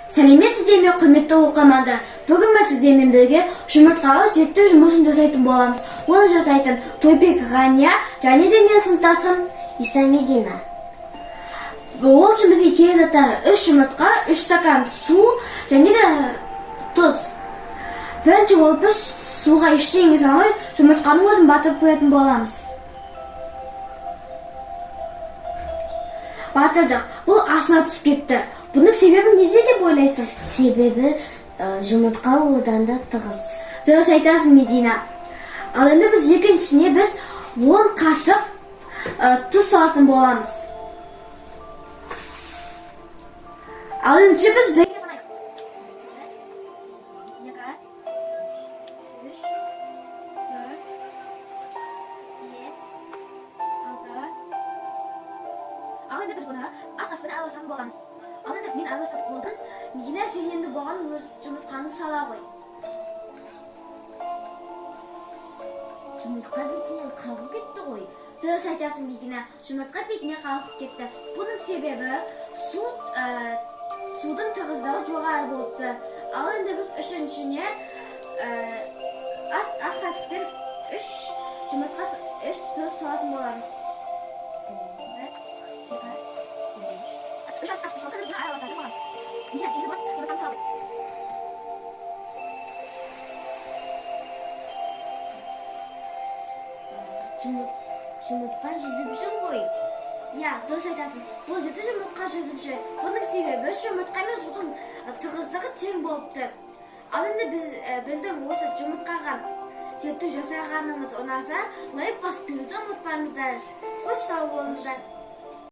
Сәлеметсіздер ме, құрметті оқырмандар. Бүгін біз сіздермен бірге жұмыртқаға зерттеу жұмысын жасайтын боламыз. Оны жасайтын Тойбек Ғания және де менің сыныптасым Исамедина. Ол үшін бізге керек заттар 3 жұмыртқа, 3 стакан су және де тұз. Бірінші болып біз суға ештеңе салмай жұмыртқаның өзін батырып қоятын боламыз. Батырдық. Бұл астына түсіп кетті. Бұның себебі неде деп ойлайсың? Себебі жұмыртқа одан да тығыз. Дұрыс айтасың, Медина. Ал енді біз екіншісіне 10 қасық тұз салатын боламыз. Ал енді біз бірге санайық. 2, 3, 4, 5, 6. Ал енді біз бұны ас-аспен араластыратын боламыз. Ал енді мен араластырып болдым. Медина, сен енді бұған өз жұмыртқаны сала ғой. Жұмыртқа бетінен қалғып кетті ғой. Дұрыс айтасың, Медина. Жұмыртқа бетінен қалғып кетті. Бұның себебі судың тығыздығы жоғары болыпты. Ал енді біз үшіншіне ас қасықпен 3 жұмыртқа 3 тұз салатын боламыз. 3 ас қасық салатын бұны араластыратын боламыз. Медина, сен бұны жұмыртқаны сал. Жұмыртқа жүзіп жүр ғой. Иә, дұрыс айтасың. Бұл жерде жұмыртқа жүзіп жүр. Бұның себебі жұмыртқа мен судың тығыздығы тең болыпты. Ал енді біздің осы жұмыртқаға зерттеу жасағанымыз ұнаса, лайк басып беруді ұмытпаңыздар. Қош сау болыңыздар.